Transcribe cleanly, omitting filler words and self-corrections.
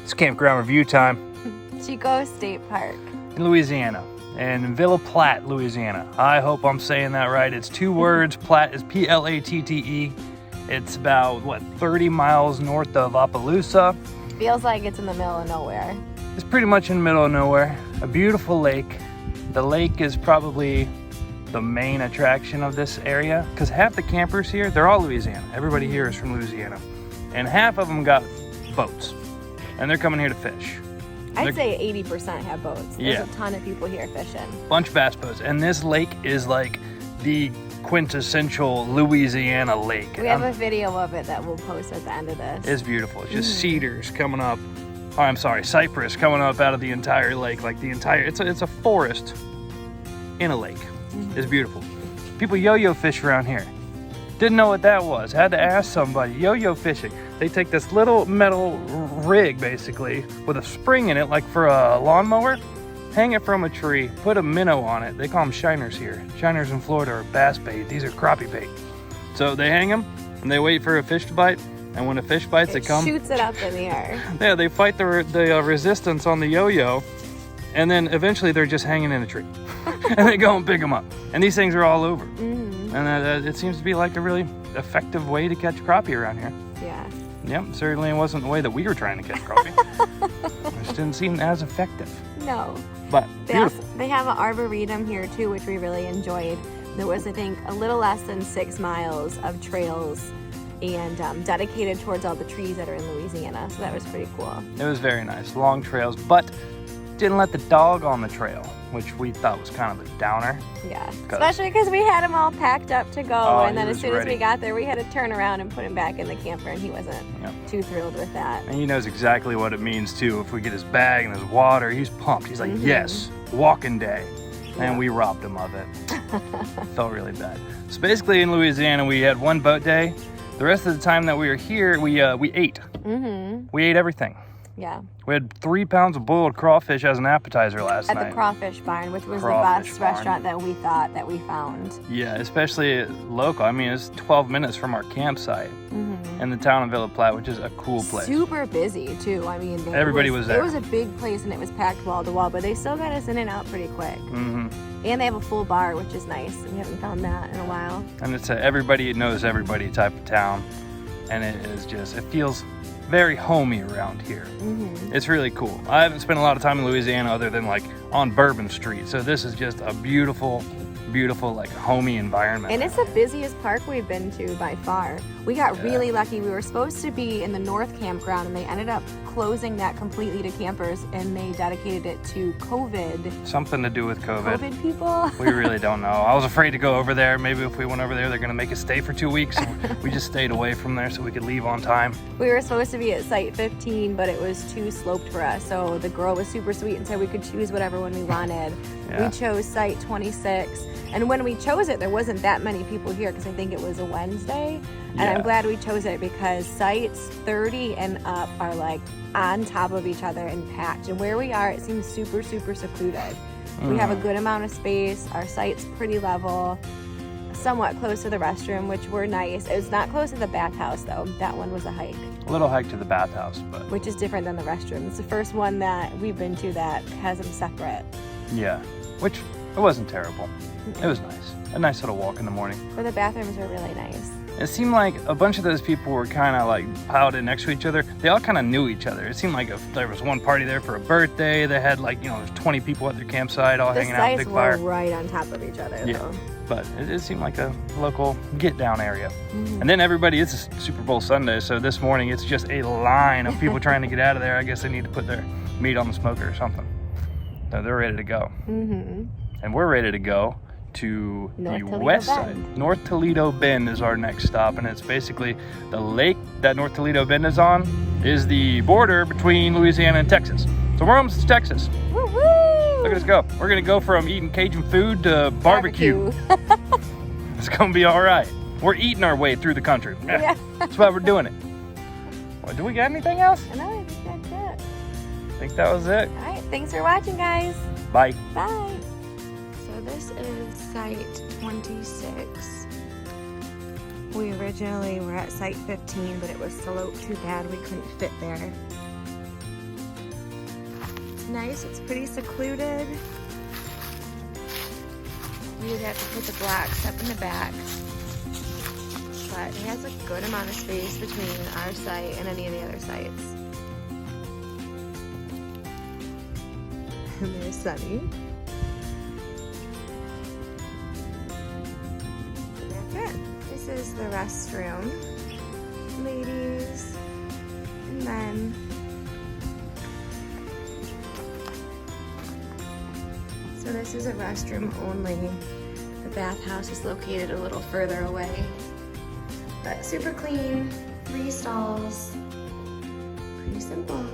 It's campground review time Chicot State Park. in Louisiana, in Ville Platte, Louisiana. I hope I'm saying that right. It's 2 words. Platte is Platte. It's about, 30 miles north of Opelousas. Feels like it's in the middle of nowhere. It's pretty much in the middle of nowhere. A beautiful lake. The lake is probably the main attraction of this area because half the campers here, they're all Louisiana. Everybody here is from Louisiana. And half of them got boats. And they're coming here to fish. I'd say 80% have boats. There's Yeah. a ton of people here fishing. Bunch of bass boats. And this lake is like the quintessential Louisiana lake. We have a video of it that we'll post at the end of this. It's beautiful. It's just cedars coming up. Oh, I'm sorry, cypress coming up out of the entire lake. Like the entire, it's a forest in a lake. It's beautiful. People yo-yo fish around here. Didn't know what that was. Had to ask somebody. Yo-yo fishing. They take this little metal rig, basically, with a spring in it, like for a lawnmower, hang it from a tree, put a minnow on it. They call them shiners here. Shiners in Florida are bass bait. These are crappie bait. So they hang them, and they wait for a fish to bite. And when a fish bites, they come. Shoots it up in the air. Yeah, they fight the resistance on the yo-yo, and then eventually they're just hanging in a tree. And they go and pick them up. And these things are all over. And it seems to be like a really effective way to catch crappie around here. Yeah. Yep, certainly it wasn't the way that we were trying to catch crappie. It just didn't seem as effective. No. But beautiful. They have an arboretum here too, which we really enjoyed. There was, I think, a little less than 6 miles of trails and dedicated towards all the trees that are in Louisiana. So that was pretty cool. It was very nice. Long trails, but didn't let the dog on the trail, which we thought was kind of a downer. Yeah, especially because we had him all packed up to go, Oh, and then he as was soon as we ready. got there, we had to turn around and put him back in the camper, and he wasn't too thrilled with that. And he knows exactly what it means too. If we get his bag and his water, he's pumped. He's like, yes, walking day. And we robbed him of it. Felt really bad. So basically in Louisiana, we had 1 boat day. The rest of the time that we were here, we ate. We ate everything. Yeah. We had 3 pounds of boiled crawfish as an appetizer last At night. the Crawfish Barn, which was Crawfish the best Barn. restaurant that we thought that we found. Yeah, especially local. I mean, it's 12 minutes from our campsite in the town of Ville Platte, which is a cool place. Super busy too. I mean, Everybody was there. It was a big place and it was packed wall to wall, but they still got us in and out pretty quick. And they have a full bar, which is nice. We haven't found that in a while. And it's a everybody knows everybody type of town. And it is just, it feels very homey around here. It's really cool. I haven't spent a lot of time in Louisiana other than like on Bourbon Street. So this is just a beautiful, beautiful, like homey environment. And it's the busiest park we've been to by far. We got really lucky. We were supposed to be in the North Campground and they ended up closing that completely to campers and they dedicated it to COVID. Something to do with COVID. COVID people? We really don't know. I was afraid to go over there. Maybe if we went over there, they're gonna make us stay for 2 weeks. So we just stayed away from there so we could leave on time. We were supposed to be at site 15, but it was too sloped for us. So the girl was super sweet and said we could choose whatever one we wanted. We chose site 26. And when we chose it, there wasn't that many people here because I think it was a Wednesday. And I'm glad we chose it because sites 30 and up are like on top of each other and packed. And where we are, it seems super, super secluded. We have a good amount of space. Our site's pretty level, somewhat close to the restroom, which were nice. It was not close to the bathhouse though. That one was a hike. A little hike to the bathhouse, but Which is different than the restroom. It's the first one that we've been to that has them separate. yeah, which it wasn't terrible. It was nice. A nice little walk in the morning. But the bathrooms are really nice. It seemed like a bunch of those people were kind of like piled in next to each other. They all kind of knew each other. It seemed like if there was one party there for a birthday, they had like, there's 20 people at their campsite all hanging out, big fire. The sites were right on top of each other though. But it seemed like a local get down area. And then everybody, it's a Super Bowl Sunday, so this morning it's just a line of people trying to get out of there. I guess they need to put their meat on the smoker or something. So they're ready to go. And we're ready to go to the west side. North Toledo Bend is our next stop, and it's basically the lake that North Toledo Bend is on is the border between Louisiana and Texas. So we're almost to Texas. Woo woo! Look at us go. We're gonna go from eating Cajun food to barbecue. It's gonna be all right. We're eating our way through the country. Yeah. That's why we're doing it. Well, do we got anything else? No, I think that's it. I think that was it. All right, thanks for watching, guys. Bye. Bye. So this is site 26. We originally were at site 15, but it was sloped too bad we couldn't fit there. It's nice, it's pretty secluded. You would have to put the blacks up in the back. But it has a good amount of space between our site and any of the other sites. And there's Sunny. And that's it. This is the restroom. Ladies and men. So this is a restroom only. The bathhouse is located a little further away. But super clean, 3 stalls. Pretty simple.